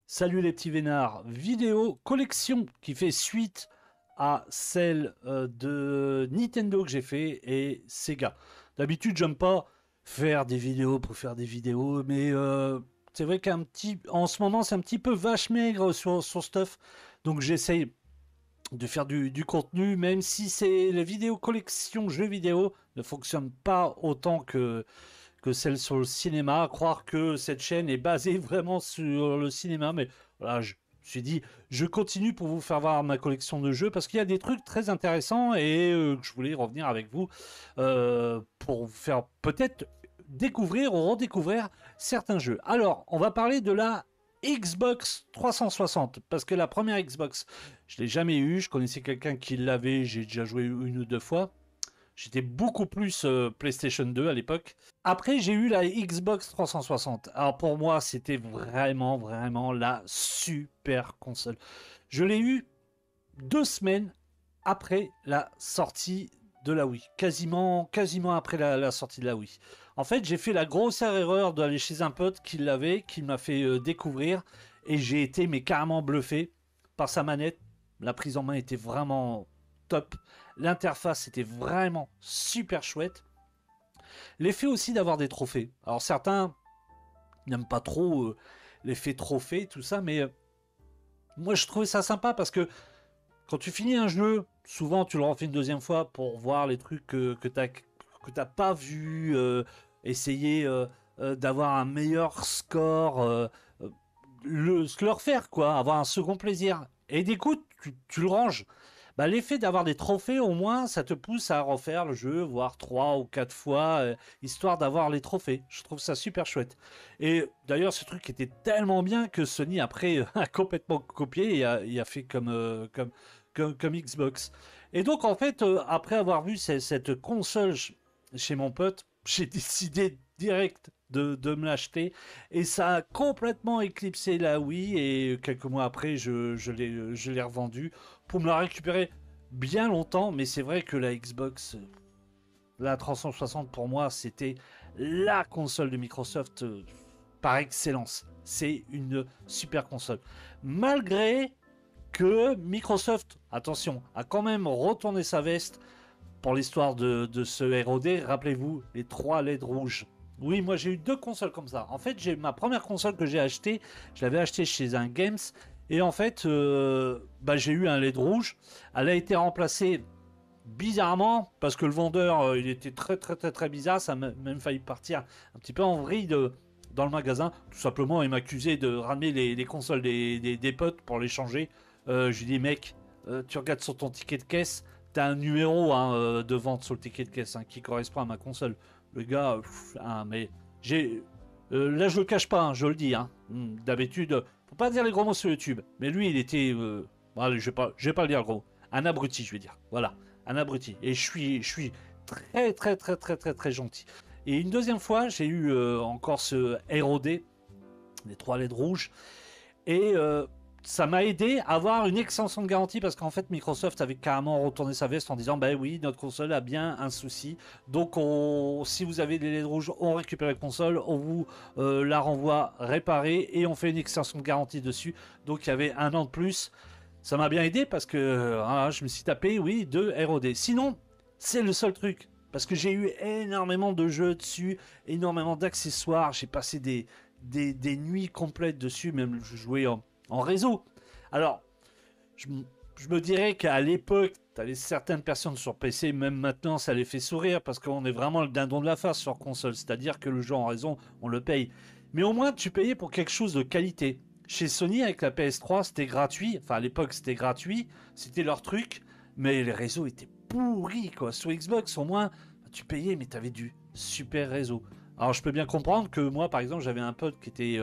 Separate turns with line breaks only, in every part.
Salut les petits vénards, vidéo collection qui fait suite à celle de Nintendo que j'ai fait et Sega. D'habitude j'aime pas faire des vidéos pour faire des vidéos, mais c'est vrai en ce moment c'est un petit peu vache maigre sur stuff, donc j'essaye de faire du contenu, même si c'est les vidéos collection jeux vidéo ne fonctionnent pas autant que celle sur le cinéma, à croire que cette chaîne est basée vraiment sur le cinéma, mais voilà, je me suis dit, je continue pour vous faire voir ma collection de jeux, parce qu'il y a des trucs très intéressants, et que je voulais revenir avec vous, pour vous faire peut-être découvrir ou redécouvrir certains jeux. Alors, on va parler de la Xbox 360, parce que la première Xbox, je l'ai jamais eu, je connaissais quelqu'un qui l'avait, j'ai déjà joué une ou deux fois. J'étais beaucoup plus PlayStation 2 à l'époque. Après, j'ai eu la Xbox 360. Alors pour moi, c'était vraiment, vraiment la super console. Je l'ai eu 2 semaines après la sortie de la Wii. Quasiment après la sortie de la Wii. En fait, j'ai fait la grossière erreur d'aller chez un pote qui l'avait, qui m'a fait découvrir. Et j'ai été mais carrément bluffé par sa manette. La prise en main était vraiment top. L'interface était vraiment super chouette. L'effet aussi d'avoir des trophées. Alors certains n'aiment pas trop l'effet trophée, tout ça, mais moi je trouvais ça sympa parce que quand tu finis un jeu, souvent tu le refais une deuxième fois pour voir les trucs que t'as pas vu, essayer d'avoir un meilleur score, le refaire quoi, avoir un second plaisir. Et d'écoute, tu le ranges. Bah, l'effet d'avoir des trophées, au moins, ça te pousse à refaire le jeu, voire 3 ou 4 fois, histoire d'avoir les trophées. Je trouve ça super chouette. Et d'ailleurs, ce truc était tellement bien que Sony, après, a complètement copié et a fait comme Xbox. Et donc, en fait, après avoir vu cette console chez mon pote, j'ai décidé direct de me l'acheter. Et ça a complètement éclipsé la Wii. Et quelques mois après, je l'ai revendu pour me la récupérer bien longtemps. Mais c'est vrai que la Xbox, la 360 pour moi, c'était la console de Microsoft par excellence. C'est une super console. Malgré que Microsoft, attention, a quand même retourné sa veste pour l'histoire de ce ROD. Rappelez-vous, les 3 LED rouges. Oui, moi j'ai eu 2 consoles comme ça. En fait, j'ai ma première console que j'ai achetée, je l'avais achetée chez un Games. Et en fait, j'ai eu un LED rouge. Elle a été remplacée bizarrement parce que le vendeur, il était très très très très bizarre. Ça m'a même failli partir un petit peu en vrille dans le magasin. Tout simplement, il m'accusait de ramener les consoles des potes pour les changer. Je lui dis, mec, tu regardes sur ton ticket de caisse, t'as un numéro hein, de vente sur le ticket de caisse hein, qui correspond à ma console. Le gars, mais j'ai. Là, je le cache pas, hein, je le dis. Hein. D'habitude, faut pas dire les gros mots sur YouTube. Mais lui, il était. Allez, je vais pas le dire gros. Un abruti, je vais dire. Voilà, un abruti. Et je suis très, très, très, très, très, très gentil. Et une deuxième fois, j'ai eu encore ce ROD, les 3 LED rouges. Et ça m'a aidé à avoir une extension de garantie parce qu'en fait Microsoft avait carrément retourné sa veste en disant bah oui notre console a bien un souci donc si vous avez des LED rouges on récupère la console, on vous la renvoie réparée et on fait une extension de garantie dessus, donc il y avait 1 an de plus. Ça m'a bien aidé parce que je me suis tapé 2 ROD, sinon c'est le seul truc parce que j'ai eu énormément de jeux dessus, énormément d'accessoires, j'ai passé des nuits complètes dessus, même je jouais en réseau. Alors, je, je me dirais qu'à l'époque, tu avais certaines personnes sur PC, même maintenant, ça les fait sourire parce qu'on est vraiment le dindon de la farce sur console. C'est-à-dire que le jeu en raison, on le paye. Mais au moins, tu payais pour quelque chose de qualité. Chez Sony, avec la PS3, c'était gratuit. Enfin, à l'époque, c'était gratuit. C'était leur truc. Mais les réseaux étaient pourris, quoi. Sur Xbox, au moins, tu payais, mais tu avais du super réseau. Alors, je peux bien comprendre que moi, par exemple, j'avais un pote qui était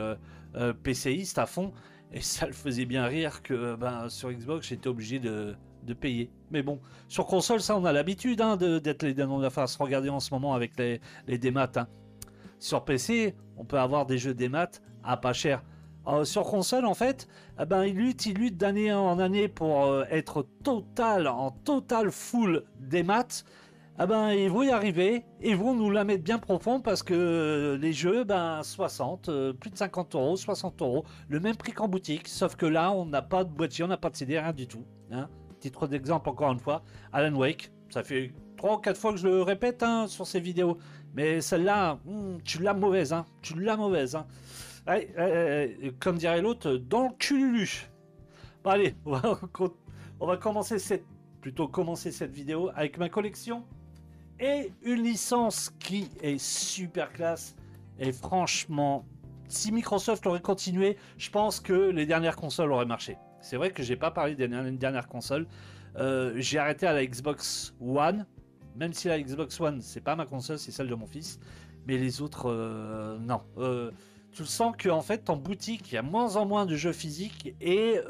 PCiste à fond. Et ça le faisait bien rire que sur Xbox, j'étais obligé de payer. Mais bon, sur console, ça, on a l'habitude hein, d'être les dindons de la farce. Regardez en ce moment avec les démats. Hein. Sur PC, on peut avoir des jeux démat à pas cher. Sur console, en fait, il lutte d'année en année pour être en total full démat. ah ben, ils vont y arriver, ils vont nous la mettre bien profond parce que les jeux, ben, 60, plus de 50 euros, 60 euros, le même prix qu'en boutique, sauf que là, on n'a pas de boîtier, on n'a pas de CD, rien du tout. Hein. Titre d'exemple, encore une fois, Alan Wake, ça fait 3 ou 4 fois que je le répète hein, sur ces vidéos, mais celle-là, tu l'as mauvaise, hein, tu l'as mauvaise. Hein. Ouais, comme dirait l'autre, dans le cululu. Bon, allez, on va commencer cette vidéo avec ma collection. Et une licence qui est super classe. Et franchement, si Microsoft aurait continué, je pense que les dernières consoles auraient marché. C'est vrai que j'ai pas parlé des dernières consoles. J'ai arrêté à la Xbox One. Même si la Xbox One, c'est pas ma console, c'est celle de mon fils. Mais les autres, non. Tu sens qu'en fait, en boutique, il y a moins en moins de jeux physiques et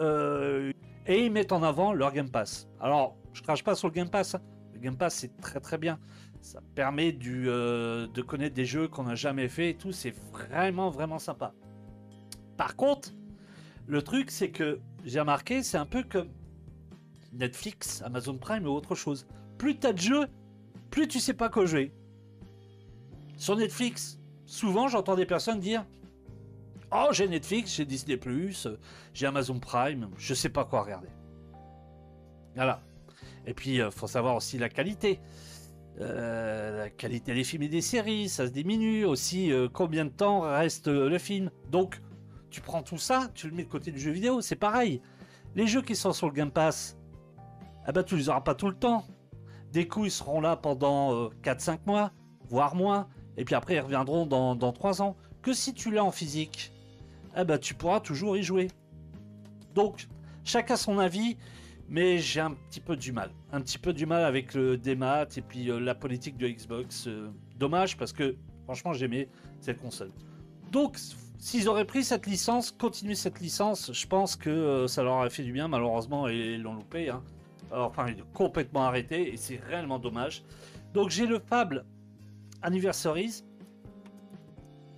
ils mettent en avant leur Game Pass. Alors, je crache pas sur le Game Pass. Hein. Le Game Pass, c'est très très bien. Ça permet de connaître des jeux qu'on n'a jamais fait et tout. C'est vraiment vraiment sympa. Par contre, le truc, c'est que j'ai remarqué, c'est un peu comme Netflix, Amazon Prime ou autre chose. Plus tu as de jeux, plus tu sais pas quoi jouer. Sur Netflix, souvent j'entends des personnes dire « Oh, j'ai Netflix, j'ai Disney+, j'ai Amazon Prime, je sais pas quoi regarder. » Voilà. Et puis, faut savoir aussi la qualité. La qualité des films et des séries, ça se diminue. Aussi, combien de temps reste le film. Donc, tu prends tout ça, tu le mets de côté du jeu vidéo, c'est pareil. Les jeux qui sont sur le Game Pass, ah bah, tu les auras pas tout le temps. Des coups, ils seront là pendant 4-5 mois, voire moins. Et puis après, ils reviendront dans 3 ans. Que si tu l'as en physique, ah bah, tu pourras toujours y jouer. Donc, chacun son avis. Mais j'ai un petit peu du mal. Un petit peu du mal avec le démat et puis la politique de Xbox. Dommage parce que franchement j'aimais cette console. Donc s'ils auraient pris cette licence, continué cette licence, je pense que ça leur aurait fait du bien. Malheureusement ils l'ont loupé. Hein. Alors, enfin ils ont complètement arrêté et c'est réellement dommage. Donc j'ai le Fable Anniversaries.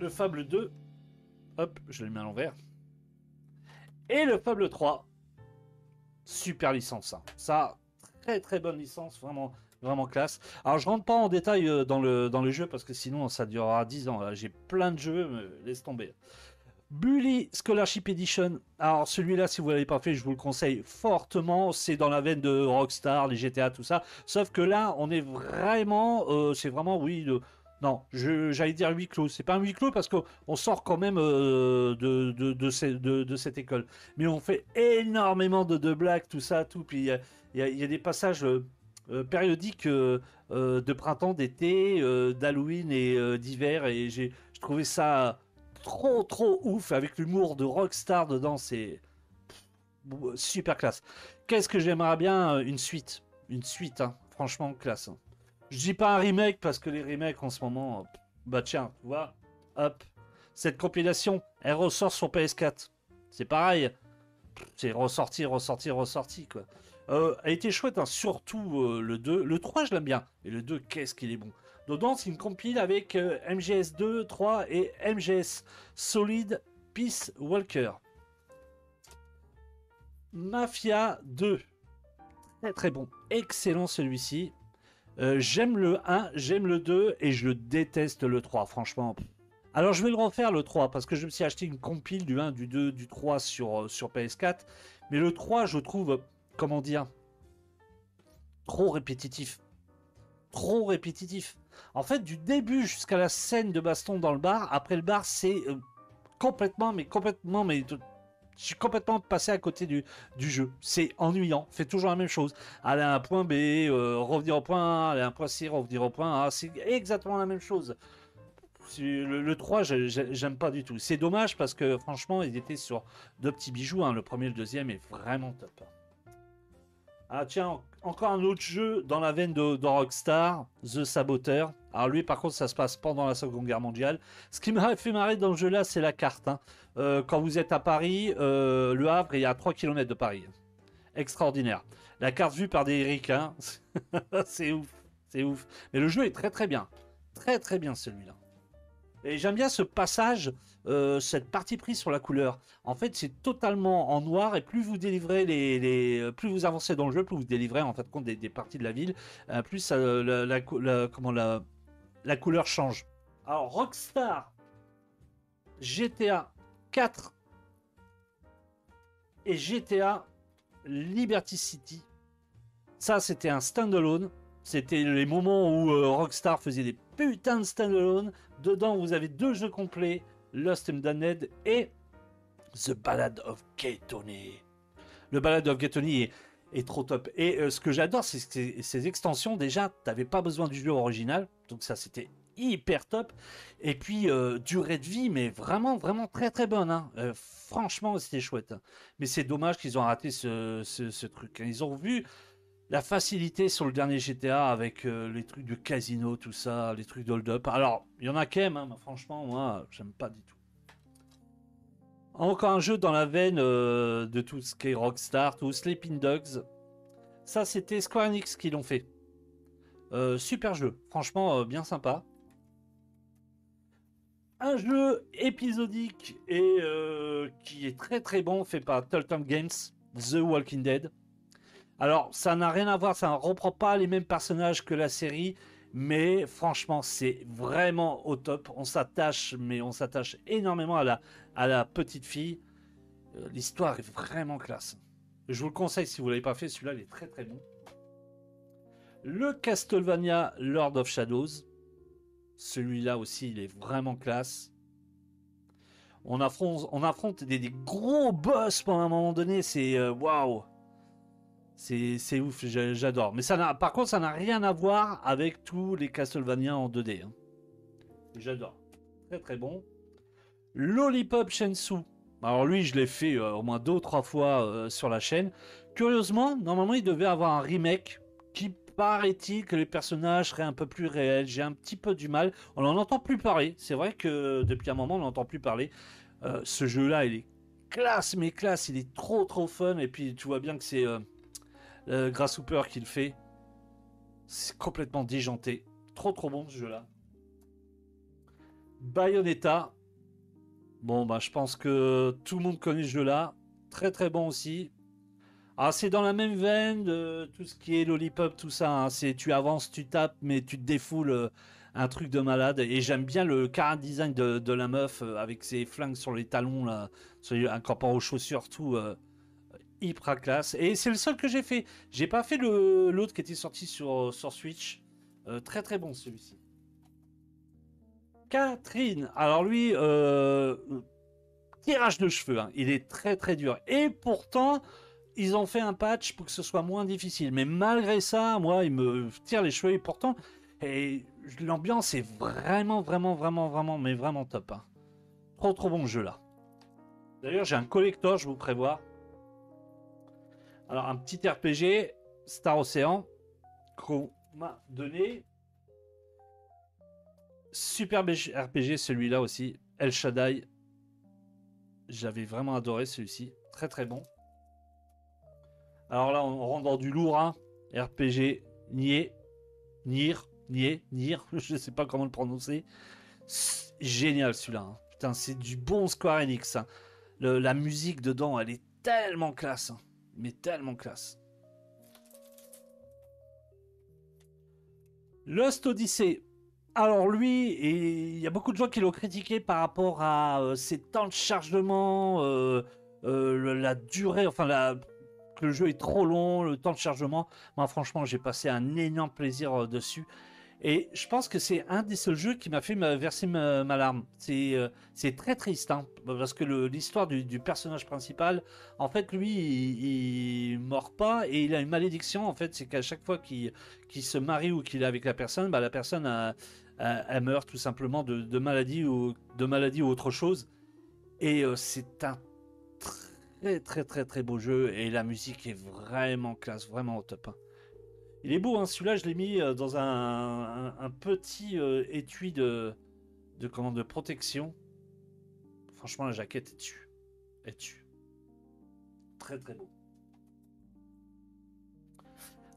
Le Fable 2. Hop, je le mets à l'envers. Et le Fable 3. Super licence, hein. Ça, très très bonne licence, vraiment, vraiment classe. Alors, je rentre pas en détail dans le jeu parce que sinon ça durera 10 ans. J'ai plein de jeux, laisse tomber. Bully Scholarship Edition. Alors, celui-là, si vous l'avez pas fait, je vous le conseille fortement. C'est dans la veine de Rockstar, les GTA, tout ça. Sauf que là, on est vraiment, c'est vraiment, oui, non, j'allais dire huis clos. C'est pas un huis clos parce qu'on sort quand même de cette école. Mais on fait énormément de blagues, tout ça, tout. Puis il y a des passages périodiques de printemps, d'été, d'Halloween et d'hiver. Et je trouvais ça trop ouf avec l'humour de Rockstar dedans. C'est super classe. Qu'est-ce que j'aimerais bien une suite. Une suite, hein, franchement classe. Hein. Je dis pas un remake parce que les remakes en ce moment, bah tiens, tu vois, hop, cette compilation, elle ressort sur PS4. C'est pareil, c'est ressorti quoi. Elle était chouette, hein, surtout le 2. Le 3, je l'aime bien, et le 2, qu'est-ce qu'il est bon. Dedans, c'est une compile avec MGS 2, 3 et MGS Solid Peace Walker. Mafia 2, très très bon, excellent celui-ci. J'aime le 1, j'aime le 2 et je déteste le 3, franchement. Alors je vais le refaire le 3 parce que je me suis acheté une compile du 1, du 2, du 3 sur PS4. Mais le 3, je trouve, comment dire, trop répétitif. Trop répétitif. En fait, du début jusqu'à la scène de baston dans le bar, après le bar, c'est complètement, je suis complètement passé à côté du jeu. C'est ennuyant. Fait toujours la même chose. Aller à un point B, revenir au point A, aller à un point C, revenir au point A. C'est exactement la même chose. Le 3, j'aime pas du tout. C'est dommage parce que franchement, ils étaient sur deux petits bijoux. Hein. Le premier et le deuxième est vraiment top. Ah tiens, encore un autre jeu dans la veine de Rockstar, The Saboteur. Alors lui par contre ça se passe pendant la Seconde Guerre mondiale. Ce qui m'a fait marrer dans le jeu là c'est la carte. Hein. Quand vous êtes à Paris, Le Havre est à 3 km de Paris. Extraordinaire. La carte vue par des Ricains. C'est ouf, c'est ouf. Mais le jeu est très très bien. Très très bien celui-là. Et j'aime bien ce passage cette partie prise sur la couleur. En fait, c'est totalement en noir et plus vous délivrez plus vous avancez dans le jeu, plus vous délivrez en fait compte des parties de la ville, plus la couleur change. Alors Rockstar, GTA 4 et GTA Liberty City. Ça, c'était un standalone. C'était les moments où Rockstar faisait des putains de standalone. Dedans, vous avez 2 jeux complets, Lost and Damned et The Ballad of Gay Tony. Le Ballad of Gay Tony est trop top. Et ce que j'adore, c'est que ces extensions, déjà, t'avais pas besoin du jeu original. Donc ça, c'était hyper top. Et puis, durée de vie, mais vraiment, vraiment très très bonne. Hein. Franchement, c'était chouette. Hein. Mais c'est dommage qu'ils ont raté ce truc. Hein. Ils ont vu la facilité sur le dernier GTA avec les trucs de casino, tout ça, les trucs d'hold-up. Alors, il y en a quand même, hein, mais franchement, moi, j'aime pas du tout. Encore un jeu dans la veine de tout ce qui est Rockstar, tout Sleeping Dogs. Ça, c'était Square Enix qui l'ont fait. Super jeu, franchement, bien sympa. Un jeu épisodique et qui est très très bon, fait par Telltale Games, The Walking Dead. Alors, ça n'a rien à voir, ça ne reprend pas les mêmes personnages que la série, mais franchement, c'est vraiment au top. On s'attache, mais on s'attache énormément à la petite fille. L'histoire est vraiment classe. Je vous le conseille si vous ne l'avez pas fait, celui-là, il est très très bon. Le Castlevania Lord of Shadows. Celui-là aussi, il est vraiment classe. On affronte des gros boss pendant un moment donné, c'est waouh! C'est ouf, j'adore. Mais par contre, ça n'a rien à voir avec tous les Castlevania en 2D. Hein. J'adore. Très très bon. Lollipop Shensu. Alors lui, je l'ai fait au moins 2 ou 3 fois sur la chaîne. Curieusement, normalement, il devait avoir un remake qui paraît-il que les personnages seraient un peu plus réels. J'ai un petit peu du mal. On n'en entend plus parler. C'est vrai que depuis un moment, on n'entend plus parler. Ce jeu-là, il est classe, mais classe. Il est trop trop fun. Et puis, tu vois bien que c'est... Grasshopper qui le fait. C'est complètement déjanté. Trop trop bon ce jeu-là. Bayonetta. Bon, bah je pense que tout le monde connaît ce jeu-là. Très très bon aussi. Ah, c'est dans la même veine de tout ce qui est Lollipop, tout ça. Hein. C'est tu avances, tu tapes, mais tu te défoules un truc de malade. Et j'aime bien le character design de la meuf avec ses flingues sur les talons, là, incorporant aux chaussures, tout. Hyper classe. Et c'est le seul que j'ai fait. J'ai pas fait l'autre qui était sorti sur Switch. Très très bon celui-ci. Catherine. Alors lui, tirage de cheveux. Hein. Il est très très dur. Et pourtant, ils ont fait un patch pour que ce soit moins difficile. Mais malgré ça, moi, il me tire les cheveux. Et pourtant, l'ambiance est vraiment, vraiment, vraiment, vraiment, mais vraiment top. Hein. Trop trop bon jeu là. D'ailleurs, j'ai un collector, je vous prévois. Alors, un petit RPG, Star Ocean, qu'on m'a donné. Super RPG, celui-là aussi. El Shaddai. J'avais vraiment adoré celui-ci. Très très bon. Alors là, on rentre dans du lourd. Hein. RPG, Nier. Je sais pas comment le prononcer. Génial celui-là. Hein. Putain, c'est du bon Square Enix. Hein. La musique dedans, elle est tellement classe. Hein. Mais tellement classe. Lost Odyssey. Alors lui, il y a beaucoup de gens qui l'ont critiqué par rapport à ses temps de chargement, la durée, que le jeu est trop long, le temps de chargement. Moi franchement, j'ai passé un énorme plaisir dessus. Et je pense que c'est un des seuls jeux qui m'a fait verser ma larme. C'est très triste, hein, parce que l'histoire du personnage principal, en fait, lui, il mord pas et il a une malédiction. En fait, c'est qu'à chaque fois qu'il se marie ou qu'il est avec la personne, bah, la personne elle meurt tout simplement de maladie ou autre chose. Et c'est un très très très très beau jeu et la musique est vraiment classe, vraiment au top. Hein. Il est beau, hein, celui-là, je l'ai mis dans un petit étui de protection. Franchement, la jaquette est dessus. Est dessus. Très très beau.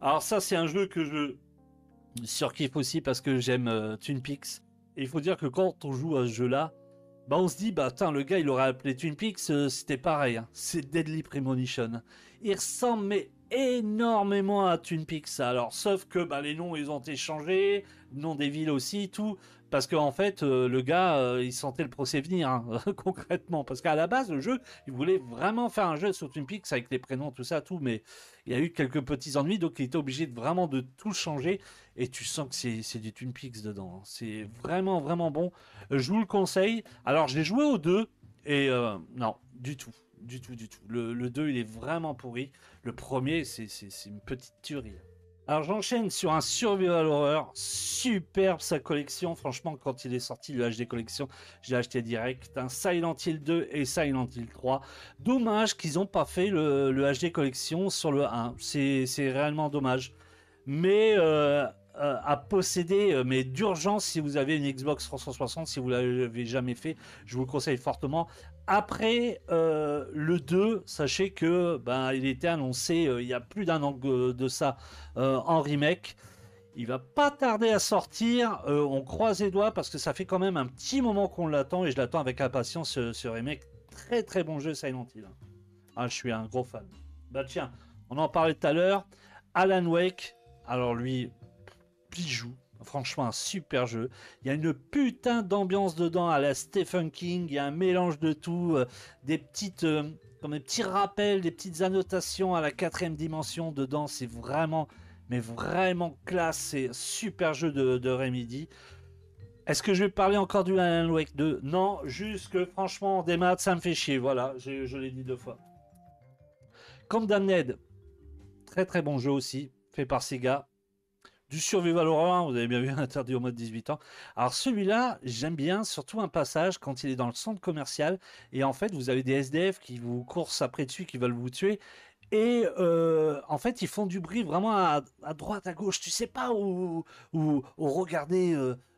Alors ça, c'est un jeu que je surkiffe aussi parce que j'aime Twin Peaks. Et il faut dire que quand on joue à ce jeu-là, bah on se dit, bah putain, le gars il aurait appelé Twin Peaks, c'était pareil, hein. C'est Deadly Premonition. Il ressemble mais énormément à Twin Peaks. Alors, sauf que bah, les noms ils ont été changés, le nom des villes aussi, tout. Parce qu'en fait, le gars, il sentait le procès venir, hein, concrètement. Parce qu'à la base, le jeu, il voulait vraiment faire un jeu sur Twin Peaks avec les prénoms, tout ça, tout. Mais il y a eu quelques petits ennuis, donc il était obligé vraiment de tout changer. Et tu sens que c'est du Twin Peaks dedans, hein. C'est vraiment, vraiment bon. Je vous le conseille. Alors, j'ai joué au 2 et non, du tout. Du tout, du tout. Le 2, il est vraiment pourri. Le premier, c'est une petite tuerie. Alors j'enchaîne sur un survival horror, superbe sa collection, franchement quand il est sorti le HD collection, j'ai acheté direct, un Silent Hill 2 et Silent Hill 3. Dommage qu'ils n'ont pas fait le HD collection sur le 1, c'est réellement dommage. Mais à posséder, mais d'urgence si vous avez une Xbox 360, si vous ne l'avez jamais fait, je vous le conseille fortement. Après le 2, sachez que ben, il était annoncé il y a plus d'un an de ça en remake. Il va pas tarder à sortir. On croise les doigts parce que ça fait quand même un petit moment qu'on l'attend et je l'attends avec impatience ce remake. Très très bon jeu Silent Hill. Ah, je suis un gros fan. Bah tiens, on en parlait tout à l'heure. Alan Wake. Alors lui, bijou. Franchement, un super jeu. Il y a une putain d'ambiance dedans à la Stephen King. Il y a un mélange de tout. Des petites, comme des petits rappels, des petites annotations à la 4ème dimension dedans. C'est vraiment, mais vraiment classe. C'est un super jeu de Remedy. Est-ce que je vais parler encore du Alan Wake 2? Non, juste que franchement, des maths, ça me fait chier. Voilà, je l'ai dit 2 fois. Condemned, très très bon jeu aussi, fait par Sega. Du survival horror, vous avez bien vu, interdit au moins de 18 ans. Alors celui-là, j'aime bien, surtout un passage quand il est dans le centre commercial et en fait vous avez des SDF qui vous coursent après dessus, qui veulent vous tuer et en fait ils font du bruit vraiment à droite, à gauche. Tu sais pas où regarder,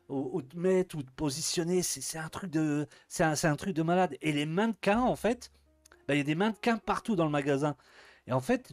où te mettre, où te positionner. C'est un truc de, c'est un truc de malade. Et les mannequins en fait, bah, il y a des mannequins partout dans le magasin. Et en fait,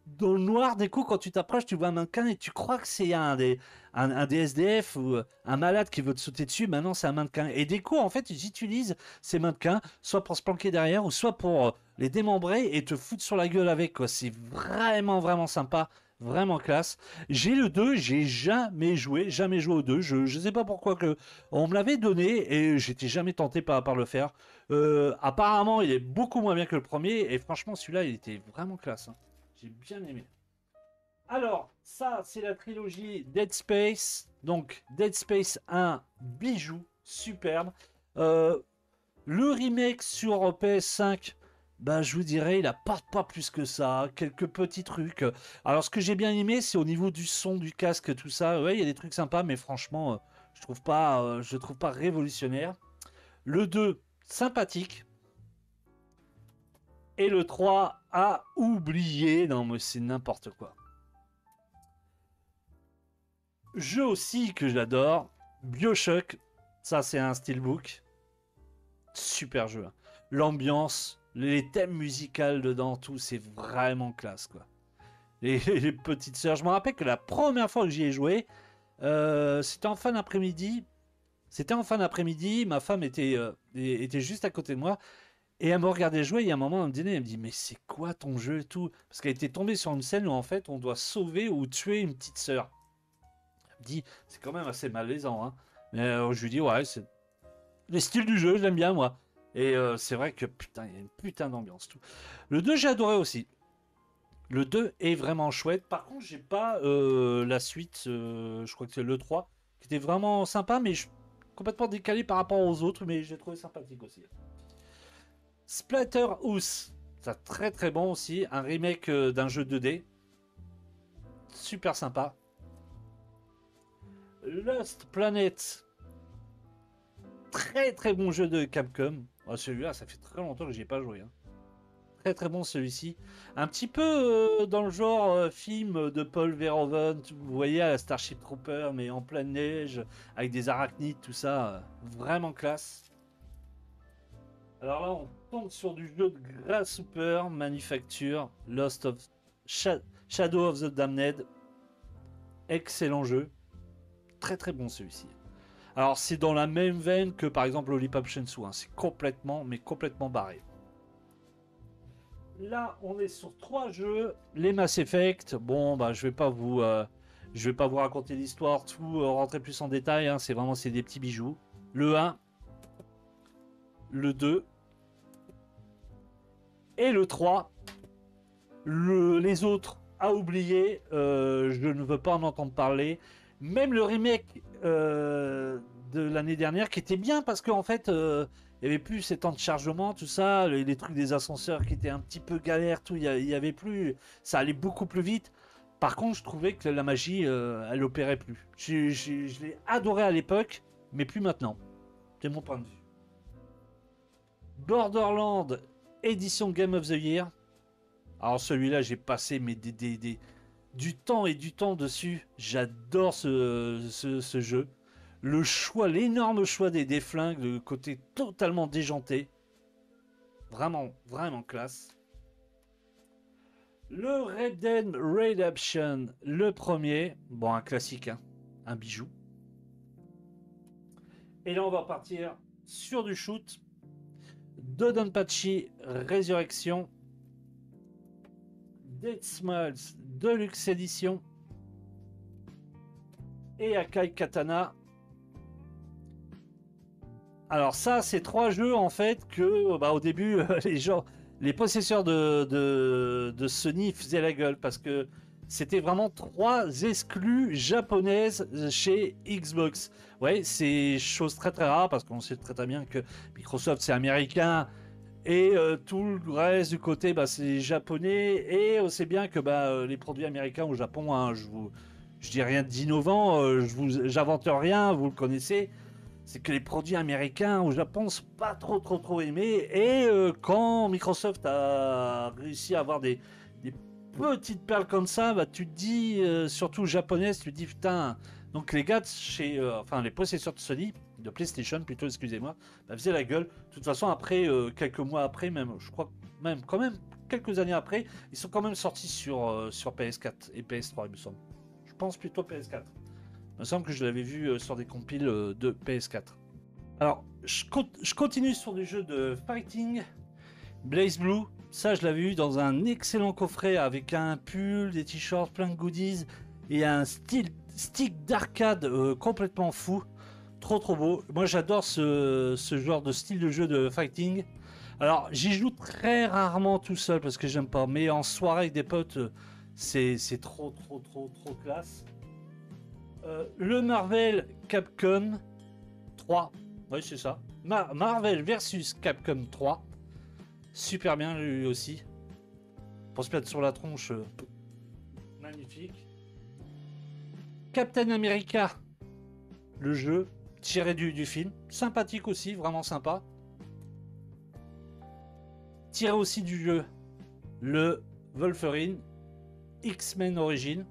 dans le noir, des coups, quand tu t'approches, tu vois un mannequin et tu crois que c'est un des SDF ou un malade qui veut te sauter dessus. Maintenant, c'est un mannequin. Et des coups, en fait, ils utilisent ces mannequins soit pour se planquer derrière ou soit pour les démembrer et te foutre sur la gueule avec, quoi. C'est vraiment, vraiment sympa. Vraiment classe. J'ai le 2, j'ai jamais joué au 2. Je sais pas pourquoi que on me l'avait donné et j'étais jamais tenté par le faire. Apparemment, il est beaucoup moins bien que le premier et franchement, celui-là, il était vraiment classe, hein. J'ai bien aimé. Alors, ça, c'est la trilogie Dead Space. Donc, Dead Space 1, bijou, superbe. Euh, le remake sur PS5, bah, je vous dirais, il apporte pas plus que ça. Quelques petits trucs. Alors, ce que j'ai bien aimé, c'est au niveau du son, du casque, tout ça. Ouais, il y a des trucs sympas, mais franchement, je trouve pas révolutionnaire. Le 2, sympathique. Et le 3 à oublier. Non, mais c'est n'importe quoi. Jeu aussi que j'adore. BioShock. Ça, c'est un steelbook. Super jeu, hein. L'ambiance, les thèmes musicaux dedans, tout, c'est vraiment classe, quoi. Les petites sœurs. Je me rappelle que la première fois que j'y ai joué, c'était en fin d'après-midi. C'était en fin d'après-midi. Ma femme était juste à côté de moi. Et elle me regardait jouer, il y a un moment, elle me disait, elle me dit, mais c'est quoi ton jeu et tout? Parce qu'elle était tombée sur une scène où en fait on doit sauver ou tuer une petite sœur. Elle me dit, c'est quand même assez malaisant, hein. Mais je lui dis, ouais, c'est les styles du jeu, je l'aime bien moi. Et c'est vrai que putain, il y a une putain d'ambiance tout. Le 2, j'ai adoré aussi. Le 2 est vraiment chouette. Par contre, j'ai pas la suite, je crois que c'est le 3, qui était vraiment sympa, mais complètement décalé par rapport aux autres, mais j'ai trouvé sympathique aussi. Splatterhouse, c'est très très bon aussi, un remake d'un jeu 2D, super sympa. Lost Planet, très très bon jeu de Capcom. Oh, celui-là, ça fait très longtemps que j'y ai pas joué, hein. Très très bon celui-ci. Un petit peu dans le genre film de Paul Verhoeven, vous voyez à la Starship Trooper, mais en pleine neige, avec des arachnides, tout ça, vraiment classe. Alors là, on tombe sur du jeu de Grasshopper Manufacture, Shadow of the Damned. Excellent jeu. Très très bon celui-ci. Alors c'est dans la même veine que par exemple Lollipop Shensu, hein. C'est complètement, mais complètement barré. Là, on est sur 3 jeux. Les Mass Effect. Bon, bah, je vais pas vous raconter l'histoire, tout rentrer plus en détail. Hein. C'est des petits bijoux. Le 1, le 2 et le 3. Les autres à oublier. Je ne veux pas en entendre parler. Même le remake de l'année dernière, qui était bien parce qu'en fait. Il n'y avait plus ces temps de chargement, tout ça, les trucs des ascenseurs qui étaient un petit peu galères, tout, il y avait plus, ça allait beaucoup plus vite. Par contre, je trouvais que la magie, elle opérait plus. Je l'ai adoré à l'époque, mais plus maintenant. C'est mon point de vue. Borderlands, édition Game of the Year. Alors celui-là, j'ai passé du temps et du temps dessus. J'adore ce jeu. Le choix, l'énorme choix des flingues, le côté totalement déjanté. Vraiment, vraiment classe. Le Red Dead Redemption, le premier. Bon, un classique, hein. Un bijou. Et là, on va partir sur du shoot. Dodonpachi Résurrection. Dead Smiles Deluxe Edition. Et Akai Katana. Alors ça, c'est 3 jeux en fait que, bah, au début, les possesseurs de Sony faisaient la gueule parce que c'était vraiment 3 exclus japonaises chez Xbox. Ouais, c'est chose très très rare parce qu'on sait très très bien que Microsoft c'est américain et tout le reste du côté, bah, c'est japonais, et on sait bien que les produits américains au Japon, hein, je dis rien d'innovant, j'invente rien, vous le connaissez. C'est que les produits américains au Japon sont pas trop aimés. Et quand Microsoft a réussi à avoir des petites perles comme ça, bah, tu te dis, surtout japonaises, tu te dis putain. Donc les gars enfin les possesseurs de Sony, de PlayStation plutôt, excusez-moi, bah, faisaient la gueule. De toute façon, après, quelques mois après, même, je crois, même quand même quelques années après, ils sont quand même sortis sur PS4 et PS3, il me semble. Je pense plutôt PS4. Il me semble que je l'avais vu sur des compiles de PS4. Alors, je continue sur du jeu de fighting. Blaze Blue, ça je l'avais eu dans un excellent coffret avec un pull, des t-shirts, plein de goodies et un stick d'arcade complètement fou. Trop beau. Moi j'adore ce genre de style de jeu de fighting. Alors j'y joue très rarement tout seul parce que j'aime pas, mais en soirée avec des potes, c'est trop classe. Le Marvel Capcom 3. Oui, c'est ça. Marvel versus Capcom 3. Super bien lui aussi. Pour se mettre sur la tronche. Magnifique. Captain America. Le jeu tiré du film. Sympathique aussi, vraiment sympa. Tiré aussi du jeu. Le Wolverine X-Men Origins.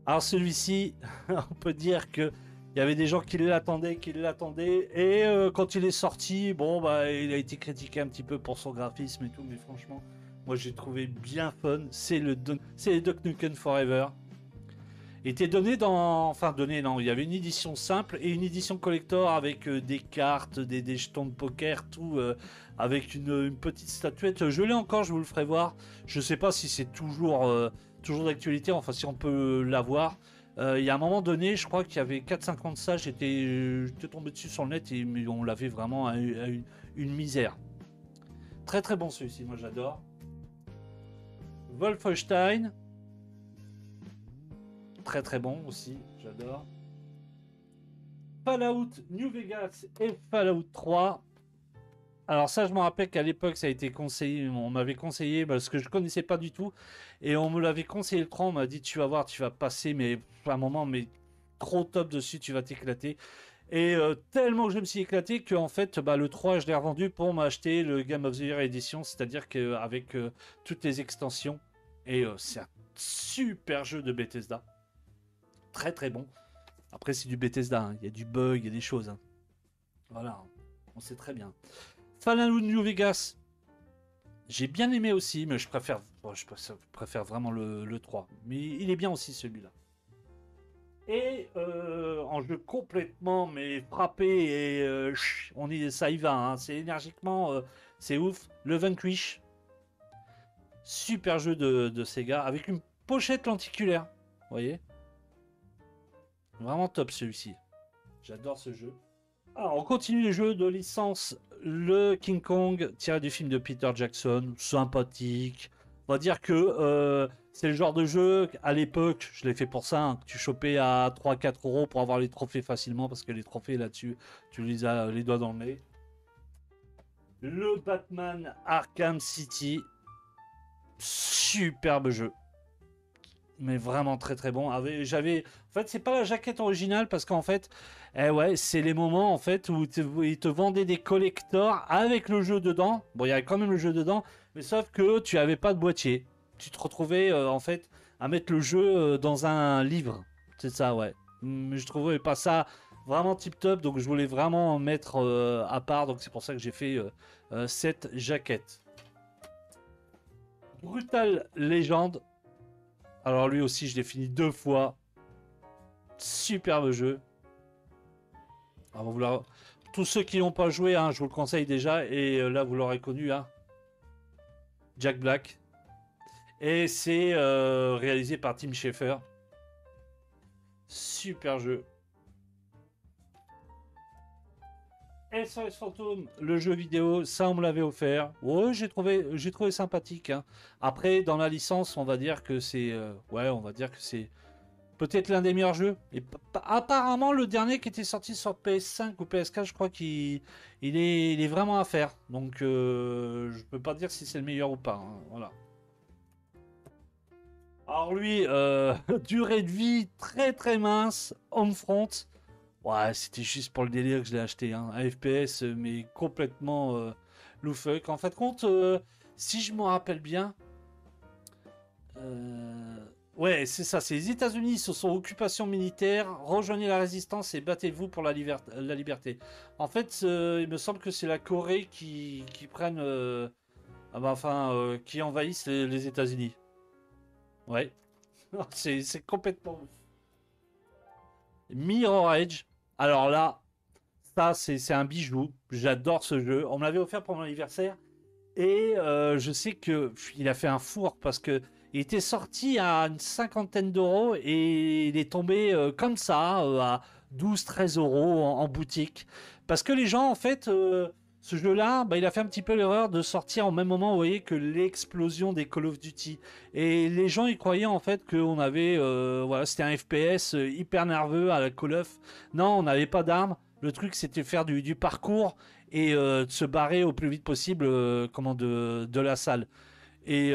Alors celui-ci, on peut dire que il y avait des gens qui l'attendaient, et quand il est sorti, bon bah il a été critiqué un petit peu pour son graphisme et tout, mais franchement, moi j'ai trouvé bien fun. C'est les Duke Nukem Forever. Il était donné non, il y avait une édition simple et une édition collector avec des cartes, des jetons de poker, tout, avec une petite statuette. Je l'ai encore, je vous le ferai voir. Je sais pas si c'est toujours d'actualité, enfin si on peut l'avoir. Il y a un moment donné, je crois qu'il y avait 4-5 ans de ça, j'étais tombé dessus sur le net et on l'avait vraiment à une misère. Très bon celui-ci, moi j'adore. Wolfenstein. Très bon aussi, j'adore. Fallout New Vegas et Fallout 3. Alors ça, je me rappelle qu'à l'époque, ça a été conseillé, on m'avait conseillé, parce que je connaissais pas du tout, et on me l'avait conseillé le 3, on m'a dit, tu vas voir, tu vas passer, mais un moment, mais trop top dessus, tu vas t'éclater. Et tellement que je me suis éclaté qu'en fait, le 3, je l'ai revendu pour m'acheter le Game of the Year Edition, c'est-à-dire qu'avec toutes les extensions, et c'est un super jeu de Bethesda. Très bon. Après, c'est du Bethesda, hein. Il y a du bug, il y a des choses, hein. Voilà, on sait très bien. Fallout New Vegas, j'ai bien aimé aussi, mais je préfère vraiment le 3. Mais il est bien aussi celui-là. Et en jeu complètement mais frappé et ça y va, hein, c'est énergiquement, c'est ouf. Le Vanquish, super jeu de Sega avec une pochette lenticulaire, vous voyez, vraiment top celui-ci. J'adore ce jeu. Alors, on continue les jeux de licence. Le King Kong, tiré du film de Peter Jackson, sympathique. On va dire que c'est le genre de jeu, à l'époque, je l'ai fait pour ça, hein, que tu chopais à 3-4 € pour avoir les trophées facilement, parce que les trophées là-dessus, tu les as les doigts dans le nez. Le Batman Arkham City, superbe jeu. Mais vraiment très très bon. En fait, c'est pas la jaquette originale parce qu'en fait, ouais, c'est les moments en fait où ils te vendaient des collectors avec le jeu dedans. Bon, il y avait quand même le jeu dedans, mais sauf que tu avais pas de boîtier. Tu te retrouvais en fait à mettre le jeu dans un livre. C'est ça, ouais. Je trouvais pas ça vraiment tip top, donc je voulais vraiment mettre à part. Donc c'est pour ça que j'ai fait cette jaquette. Brutal Legend. Alors lui aussi, je l'ai fini 2 fois. Superbe jeu. Alors, tous ceux qui n'ont pas joué, hein, je vous le conseille déjà. Et là, vous l'aurez connu, hein. Jack Black. Et c'est réalisé par Tim Schafer. Super jeu. SOS Fantôme, le jeu vidéo, ça on me l'avait offert. Ouais, j'ai trouvé sympathique, hein. Après, dans la licence, on va dire que c'est, ouais, on va dire que c'est peut-être l'un des meilleurs jeux. Et apparemment, le dernier qui était sorti sur PS5 ou PS4, je crois il est vraiment à faire. Donc, je peux pas dire si c'est le meilleur ou pas, hein. Voilà. Alors lui, durée de vie très très mince, Homefront. Ouais, c'était juste pour le délire que je l'ai acheté, hein. Un FPS, mais complètement loufoque. En fait, compte, si je me rappelle bien, euh, ouais, c'est ça. C'est les États-Unis sur son occupation militaire. Rejoignez la résistance et battez-vous pour la liberté. En fait, il me semble que c'est la Corée qui prennent, enfin, qui envahissent les États-Unis. Ouais, c'est complètement ouf. Mirror Edge. Alors là, ça, c'est un bijou. J'adore ce jeu. On me l'avait offert pour mon anniversaire. Et je sais que il a fait un four parce que il était sorti à une cinquantaine d'euros et il est tombé comme ça à 12-13 € en boutique. Parce que les gens, en fait, ce jeu-là, bah, il a fait un petit peu l'erreur de sortir au même moment, vous voyez, que l'explosion des Call of Duty. Et les gens, ils croyaient en fait qu'on avait, voilà, c'était un FPS hyper nerveux à la Call of. Non, on n'avait pas d'armes. Le truc, c'était faire du parcours et de se barrer au plus vite possible de la salle. Et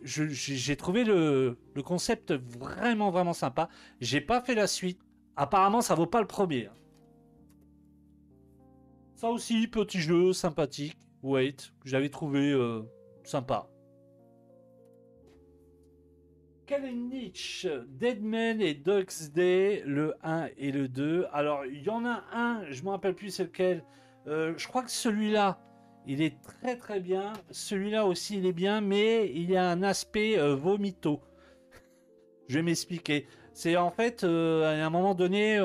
j'ai trouvé le concept vraiment, vraiment sympa. J'ai pas fait la suite. Apparemment, ça vaut pas le premier, hein. Ça aussi, petit jeu sympathique. Wait, j'avais trouvé sympa. Kalenich, Deadman et Dog's Day, le 1 et le 2. Alors, il y en a un, je ne me rappelle plus c'est lequel. Je crois que celui-là, il est très très bien. Celui-là aussi, il est bien, mais il y a un aspect vomito. Je vais m'expliquer. C'est en fait, à un moment donné,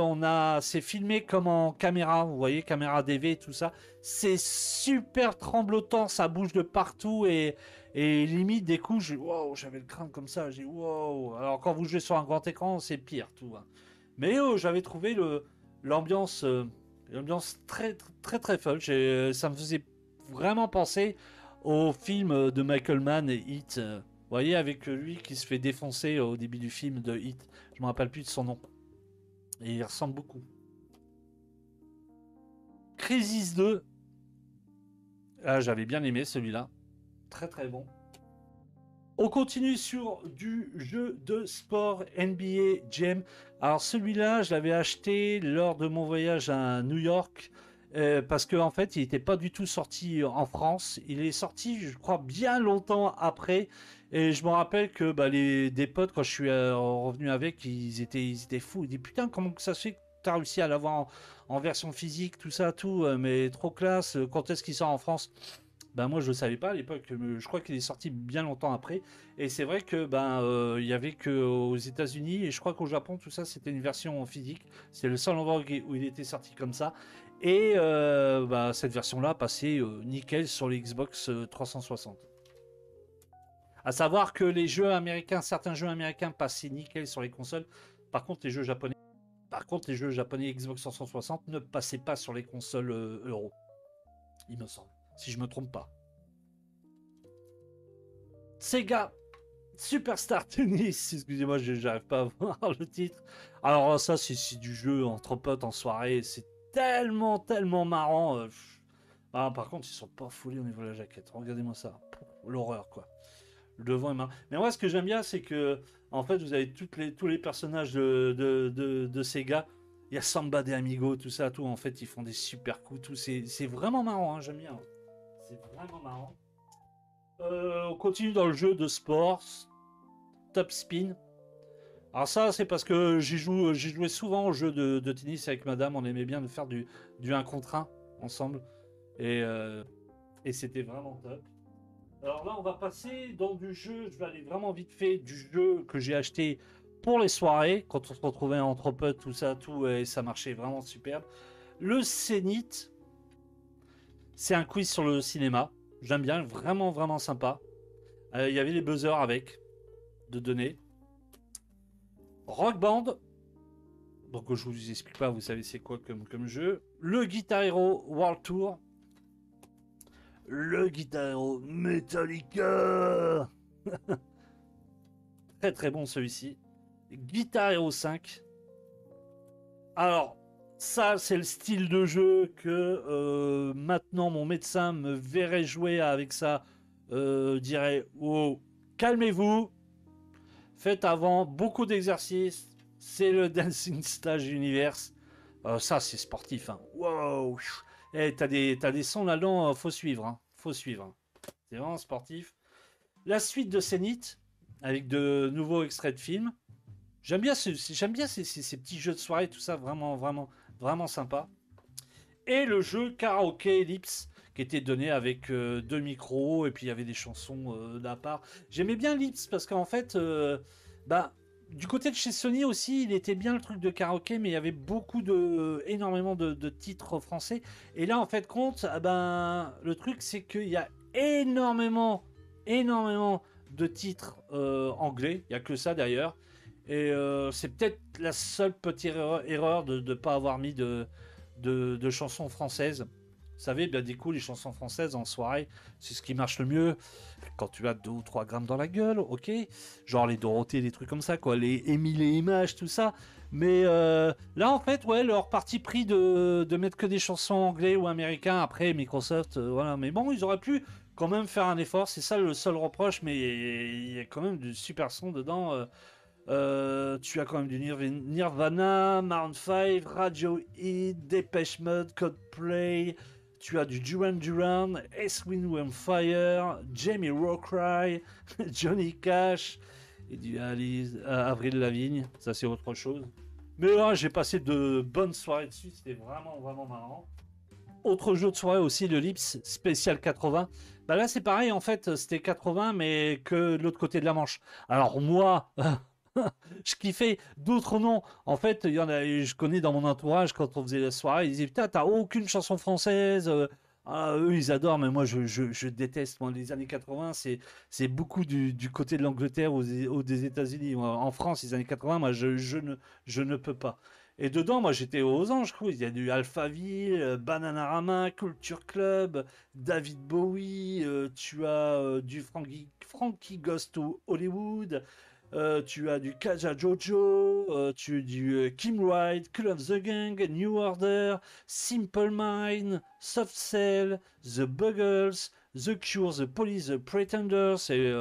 c'est filmé comme en caméra, vous voyez, caméra DV et tout ça. C'est super tremblotant, ça bouge de partout et limite des coups, wow, j'avais le crâne comme ça, j'ai wow. Alors quand vous jouez sur un grand écran, c'est pire tout, hein. Mais j'avais trouvé l'ambiance, l'ambiance très très très folle. Ça me faisait vraiment penser au film de Michael Mann et Hit. Vous voyez, avec lui qui se fait défoncer au début du film de Hit. Je me rappelle plus de son nom. Et il ressemble beaucoup. Crisis 2. Ah, j'avais bien aimé celui-là. Très très bon. On continue sur du jeu de sport NBA Jam. Alors celui-là, je l'avais acheté lors de mon voyage à New York. Parce qu'en fait, il n'était pas du tout sorti en France. Il est sorti, je crois, bien longtemps après. Et je me rappelle que bah, des potes, quand je suis revenu avec, ils étaient fous. Ils disent putain, comment que ça se fait que tu as réussi à l'avoir en version physique, tout ça, tout, mais trop classe. Quand est-ce qu'il sort en France? Ben moi je ne savais pas à l'époque, je crois qu'il est sorti bien longtemps après. Et c'est vrai que il y avait que aux États-Unis et je crois qu'au Japon tout ça c'était une version en physique. C'est le seul endroit où il était sorti comme ça. Et cette version-là passait nickel sur les Xbox 360. À savoir que les jeux américains, certains jeux américains passaient nickel sur les consoles. Par contre les jeux japonais Xbox 360 ne passaient pas sur les consoles Euro, il me semble, si je me trompe pas. Sega Superstar Tennis, excusez-moi, j'arrive pas à voir le titre. Alors ça, c'est du jeu entre potes en soirée, c'est tellement marrant. Ah, par contre, ils sont pas foulés au niveau de la jaquette. Regardez-moi ça, l'horreur quoi. Le devant est marrant. Mais moi, ce que j'aime bien, c'est que en fait, vous avez tous les personnages de Sega. Il y a Samba des Amigos, tout ça, tout. En fait, ils font des super coups, tout. C'est vraiment marrant, hein, j'aime bien. C'est vraiment marrant. On continue dans le jeu de sport, Top Spin. Alors ça, c'est parce que j'ai joué souvent au jeu de tennis avec madame. On aimait bien de faire du 1 contre 1 ensemble. Et, euh, et c'était vraiment top. Alors là, on va passer dans du jeu. Je vais aller vraiment vite fait du jeu que j'ai acheté pour les soirées. Quand on se retrouvait entre potes, tout ça, tout. Et ça marchait vraiment superbe. Le Zénith, c'est un quiz sur le cinéma. J'aime bien, vraiment sympa. Il y avait les buzzers avec, de données. Rock Band, donc je vous explique pas, vous savez c'est quoi comme jeu. Le Guitar Hero World Tour. Le Guitar Hero Metallica. Très bon celui-ci. Guitar Hero 5. Alors, ça c'est le style de jeu que maintenant mon médecin me verrait jouer avec ça. Dirait, oh, calmez-vous. Faites avant beaucoup d'exercices. C'est le Dancing Stage Universe. Ça, c'est sportif. Hein. Wow. Eh, t'as des sons là-dedans, faut suivre. Hein. Faut suivre. C'est vraiment sportif. La suite de Zénith, avec de nouveaux extraits de films. J'aime bien ces petits jeux de soirée, tout ça, vraiment sympa. Et le jeu Karaoke Ellipse, qui était donné avec deux micros, et puis il y avait des chansons d'à part. J'aimais bien Ellipse parce qu'en fait, bah, du côté de chez Sony aussi, il était bien le truc de karaoké, mais il y avait énormément de titres français. Et là, en fait, compte, le truc, c'est qu'il y a énormément de titres anglais. Il n'y a que ça d'ailleurs. Et c'est peut-être la seule petite erreur de ne pas avoir mis de chansons françaises. Vous savez, bien du coup, les chansons françaises en soirée, c'est ce qui marche le mieux. Quand tu as 2 ou 3 grammes dans la gueule, ok. Genre les Dorothée, des trucs comme ça, quoi. Les Émile et Images, tout ça. Mais là, en fait, ouais, leur parti pris de mettre que des chansons anglais ou américains. Après, Microsoft, voilà. Mais bon, ils auraient pu quand même faire un effort. C'est ça le seul reproche. Mais il y a quand même du super son dedans. Tu as quand même du Nirvana, Maroon 5, Radiohead, Depeche Mode, Coldplay. Tu as du Duran Duran, Earth, Wind & Fire, Jamie Rockrey, Johnny Cash et du Avril Lavigne. Ça, c'est autre chose. Mais là, j'ai passé de bonnes soirées dessus. C'était vraiment marrant. Autre jeu de soirée aussi, le Lips Spécial 80. Bah là, c'est pareil, en fait, c'était 80, mais que de l'autre côté de la Manche. Alors moi, je kiffais, d'autres non. En fait, il y en a, je connais dans mon entourage, quand on faisait la soirée, ils disaient putain, t'as aucune chanson française. Eux, ils adorent, mais moi, je déteste. Moi, les années 80, c'est beaucoup du côté de l'Angleterre ou des États-Unis. En France, les années 80, moi, je ne peux pas. Et dedans, moi, j'étais aux anges, quoi. Il y a du Alphaville, Bananarama, Culture Club, David Bowie, tu as du Frankie Goes to Hollywood. Tu as du Kaja Jojo, tu as du Kim Wright, Call of the Gang, New Order, Simple Mind, Soft Cell, The Buggles, The Cure, The Police, The Pretenders. Et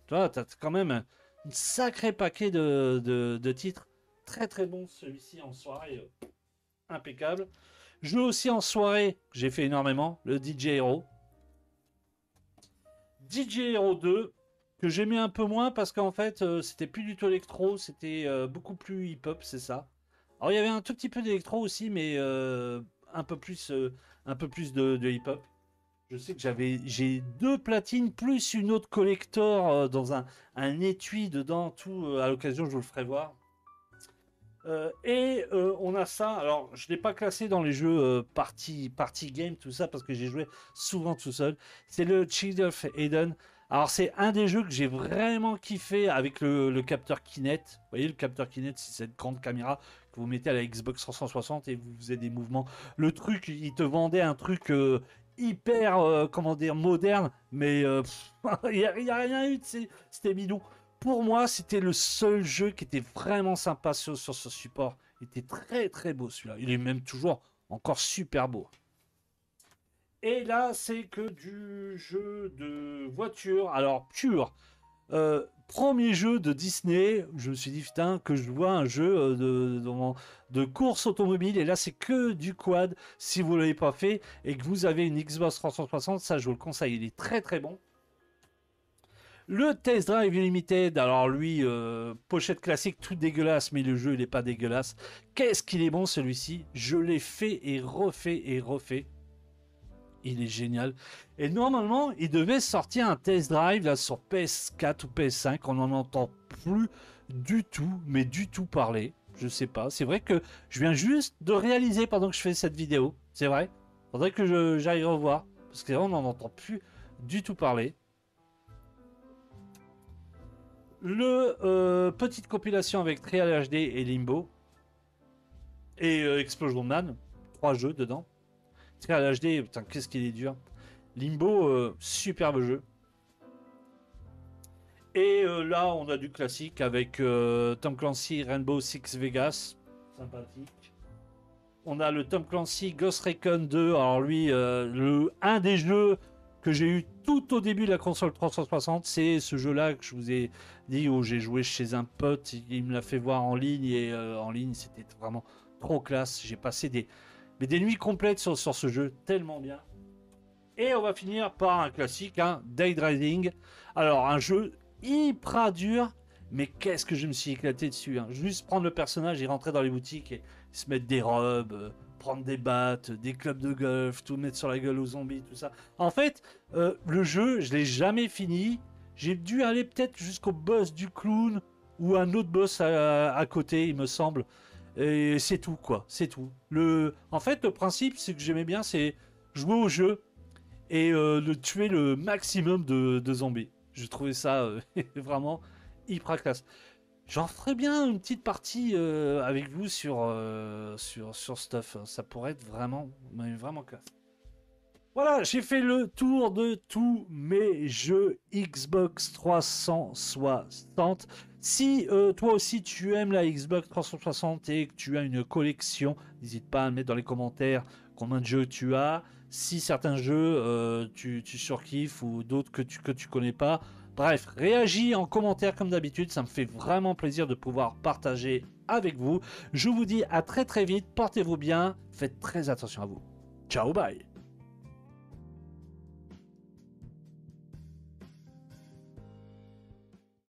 tu vois, t'as quand même un sacré paquet de titres. Très bon celui-ci en soirée, impeccable. Jeu aussi en soirée, j'ai fait énormément, le DJ Hero. DJ Hero 2, que j'aimais un peu moins parce qu'en fait, c'était plus du tout électro, c'était beaucoup plus hip-hop, c'est ça. Alors il y avait un tout petit peu d'électro aussi, mais un peu plus de hip-hop. Je sais que j'ai 2 platines plus une autre collector dans un étui dedans, tout à l'occasion, je vous le ferai voir. On a ça, alors je ne l'ai pas classé dans les jeux party game, tout ça, parce que j'ai joué souvent tout seul. C'est le Child of Eden. Alors c'est un des jeux que j'ai vraiment kiffé avec le capteur Kinect. Vous voyez, le capteur Kinect, c'est cette grande caméra que vous mettez à la Xbox 360 et vous faisiez des mouvements. Le truc, il te vendait un truc hyper, comment dire, moderne, mais il n'y a rien eu, c'était bidon. Pour moi, c'était le seul jeu qui était vraiment sympa sur ce support. Il était très très beau celui-là. Il est même toujours encore super beau. Et là, c'est que du jeu de voiture. Alors, pur. Premier jeu de Disney. Je me suis dit, putain, que je vois un jeu de course automobile. Et là, c'est que du quad. Si vous ne l'avez pas fait et que vous avez une Xbox 360, ça, je vous le conseille. Il est très très bon. Le Test Drive Limited, alors lui, pochette classique, tout dégueulasse, mais le jeu, il n'est pas dégueulasse. Qu'est-ce qu'il est bon celui-ci. Je l'ai fait et refait et refait. Il est génial. Et normalement, il devait sortir un Test Drive là, sur PS4 ou PS5. On n'en entend plus du tout, mais du tout parler. Je sais pas. C'est vrai que je viens juste de réaliser pendant que je fais cette vidéo. C'est vrai. Faudrait que j'aille revoir. Parce que là, on n'en entend plus du tout parler. Petite compilation avec Trial HD et Limbo. Et Explosion Man. 3 jeux dedans. Trial HD, putain, qu'est-ce qu'il est dur. Limbo, superbe jeu. Et là, on a du classique avec Tom Clancy Rainbow Six Vegas. Sympathique. On a le Tom Clancy Ghost Recon 2. Alors lui, un des jeux que j'ai eu tout au début de la console 360, c'est ce jeu-là que je vous ai dit où j'ai joué chez un pote. Il me l'a fait voir en ligne et en ligne, c'était vraiment trop classe. J'ai passé des nuits complètes sur ce jeu, tellement bien. Et on va finir par un classique, hein, Daydreaming. Alors, un jeu hyper dur, mais qu'est-ce que je me suis éclaté dessus. Hein. Juste prendre le personnage et rentrer dans les boutiques et se mettre des robes, prendre des battes, des clubs de golf, tout mettre sur la gueule aux zombies, tout ça. En fait, le jeu, je l'ai jamais fini. J'ai dû aller peut-être jusqu'au boss du clown ou un autre boss à côté, il me semble. Et c'est tout, quoi. C'est tout. En fait, le principe, c'est que j'aimais bien, c'est jouer au jeu et tuer le maximum de zombies. Je trouvais ça vraiment hyper classe. J'en ferais bien une petite partie avec vous sur Stuff. Ça pourrait être vraiment classe. Voilà, j'ai fait le tour de tous mes jeux Xbox 360. Si toi aussi tu aimes la Xbox 360 et que tu as une collection, n'hésite pas à me mettre dans les commentaires combien de jeux tu as. Si certains jeux tu surkiffes ou d'autres que tu connais pas. Bref, réagis en commentaire comme d'habitude, ça me fait vraiment plaisir de pouvoir partager avec vous. Je vous dis à très très vite, portez-vous bien, faites très attention à vous. Ciao, bye.